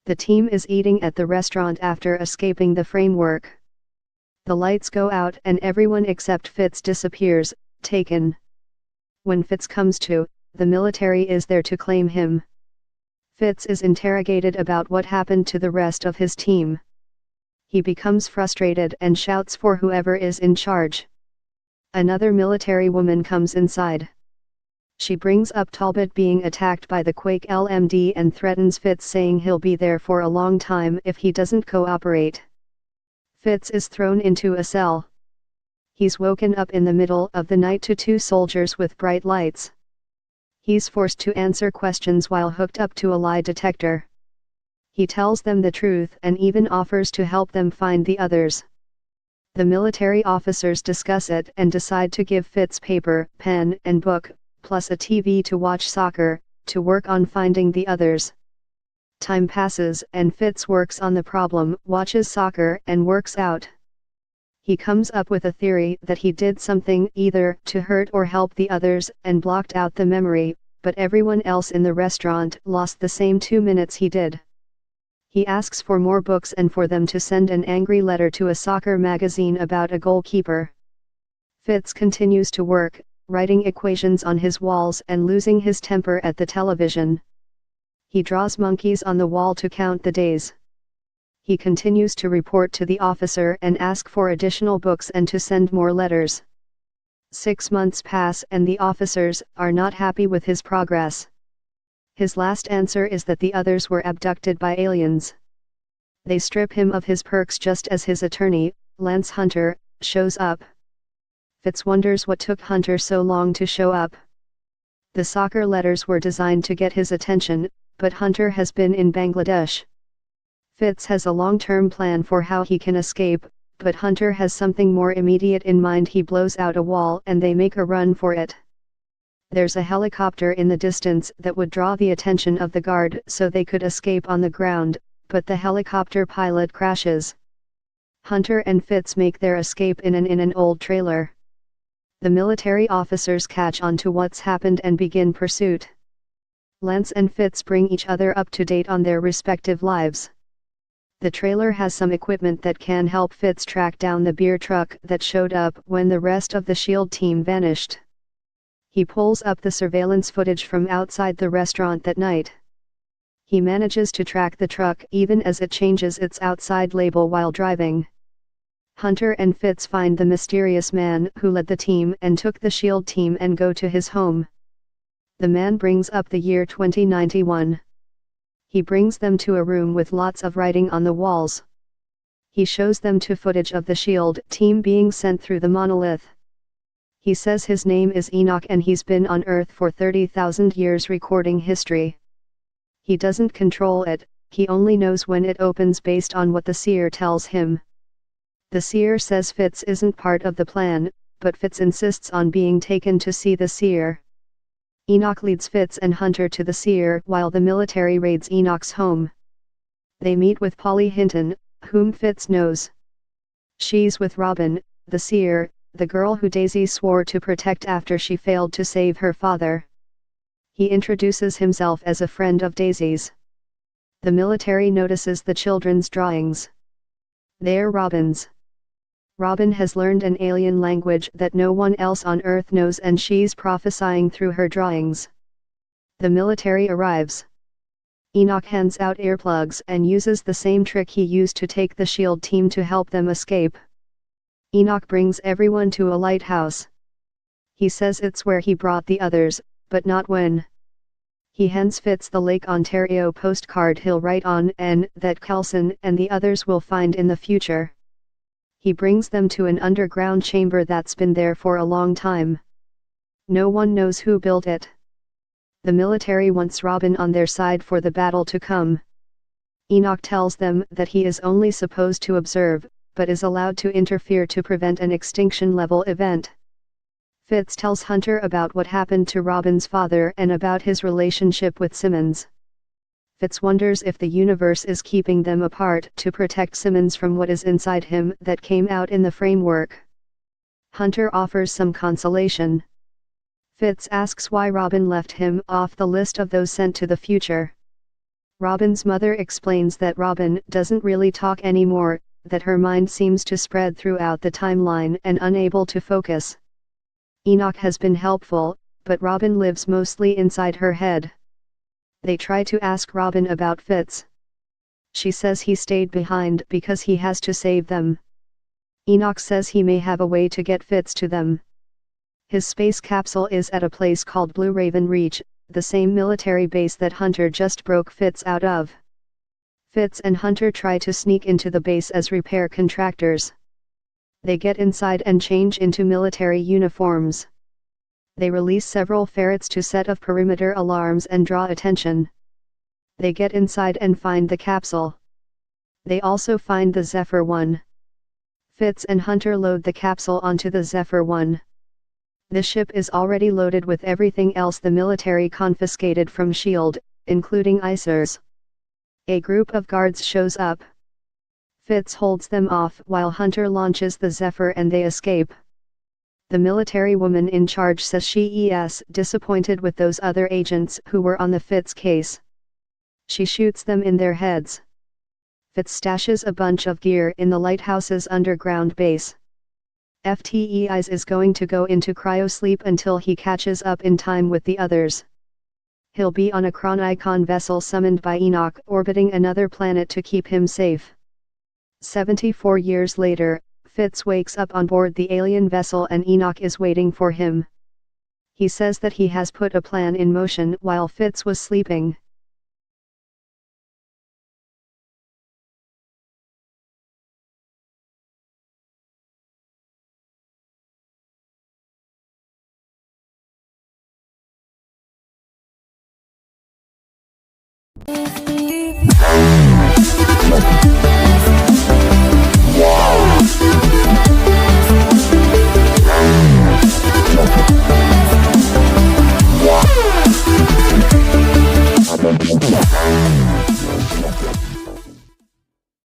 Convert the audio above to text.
The team is eating at the restaurant after escaping the framework. The lights go out and everyone except Fitz disappears, taken. When Fitz comes to, the military is there to claim him. Fitz is interrogated about what happened to the rest of his team. He becomes frustrated and shouts for whoever is in charge. Another military woman comes inside. She brings up Talbot being attacked by the Quake LMD and threatens Fitz, saying he'll be there for a long time if he doesn't cooperate. Fitz is thrown into a cell. He's woken up in the middle of the night to two soldiers with bright lights. He's forced to answer questions while hooked up to a lie detector. He tells them the truth and even offers to help them find the others. The military officers discuss it and decide to give Fitz paper, pen and book, plus a TV to watch soccer, to work on finding the others. Time passes and Fitz works on the problem, watches soccer and works out. He comes up with a theory that he did something either to hurt or help the others and blocked out the memory, but everyone else in the restaurant lost the same 2 minutes he did. He asks for more books and for them to send an angry letter to a soccer magazine about a goalkeeper. Fitz continues to work, writing equations on his walls and losing his temper at the television. He draws monkeys on the wall to count the days. He continues to report to the officer and ask for additional books and to send more letters. 6 months pass and the officers are not happy with his progress. His last answer is that the others were abducted by aliens. They strip him of his perks just as his attorney, Lance Hunter, shows up. Fitz wonders what took Hunter so long to show up. The soccer letters were designed to get his attention, but Hunter has been in Bangladesh. Fitz has a long-term plan for how he can escape, but Hunter has something more immediate in mind. He blows out a wall and they make a run for it. There's a helicopter in the distance that would draw the attention of the guard so they could escape on the ground, but the helicopter pilot crashes. Hunter and Fitz make their escape in an old trailer. The military officers catch on to what's happened and begin pursuit. Lance and Fitz bring each other up to date on their respective lives. The trailer has some equipment that can help Fitz track down the beer truck that showed up when the rest of the SHIELD team vanished. He pulls up the surveillance footage from outside the restaurant that night. He manages to track the truck even as it changes its outside label while driving. Hunter and Fitz find the mysterious man who led the team and took the SHIELD team and go to his home. The man brings up the year 2091. He brings them to a room with lots of writing on the walls. He shows them to footage of the SHIELD team being sent through the monolith. He says his name is Enoch and he's been on Earth for 30,000 years recording history. He doesn't control it, he only knows when it opens based on what the seer tells him. The seer says Fitz isn't part of the plan, but Fitz insists on being taken to see the seer. Enoch leads Fitz and Hunter to the seer while the military raids Enoch's home. They meet with Polly Hinton, whom Fitz knows. She's with Robin, the seer, the girl who Daisy swore to protect after she failed to save her father. He introduces himself as a friend of Daisy's. The military notices the children's drawings. They're Robin's. Robin has learned an alien language that no one else on Earth knows and she's prophesying through her drawings. The military arrives. Enoch hands out earplugs and uses the same trick he used to take the SHIELD team to help them escape. Enoch brings everyone to a lighthouse. He says it's where he brought the others, but not when. He hands Fitz the Lake Ontario postcard he'll write on and that Kelson and the others will find in the future. He brings them to an underground chamber that's been there for a long time. No one knows who built it. The military wants Robin on their side for the battle to come. Enoch tells them that he is only supposed to observe, but is allowed to interfere to prevent an extinction-level event. Fitz tells Hunter about what happened to Robin's father and about his relationship with Simmons. Fitz wonders if the universe is keeping them apart to protect Simmons from what is inside him that came out in the framework. Hunter offers some consolation. Fitz asks why Robin left him off the list of those sent to the future. Robin's mother explains that Robin doesn't really talk anymore, that her mind seems to spread throughout the timeline and unable to focus. Enoch has been helpful, but Robin lives mostly inside her head. They try to ask Robin about Fitz. She says he stayed behind because he has to save them. Enoch says he may have a way to get Fitz to them. His space capsule is at a place called Blue Raven Reach, the same military base that Hunter just broke Fitz out of. Fitz and Hunter try to sneak into the base as repair contractors. They get inside and change into military uniforms. They release several ferrets to set off perimeter alarms and draw attention. They get inside and find the capsule. They also find the Zephyr 1. Fitz and Hunter load the capsule onto the Zephyr 1. The ship is already loaded with everything else the military confiscated from S.H.I.E.L.D., including ICERs. A group of guards shows up. Fitz holds them off while Hunter launches the Zephyr and they escape. The military woman in charge says she is disappointed with those other agents who were on the Fitz case. She shoots them in their heads. Fitz stashes a bunch of gear in the lighthouse's underground base. Fitz is going to go into cryosleep until he catches up in time with the others. He'll be on a Chronicon vessel summoned by Enoch orbiting another planet to keep him safe. 74 years later, Fitz wakes up on board the alien vessel and Enoch is waiting for him. He says that he has put a plan in motion while Fitz was sleeping. Wow.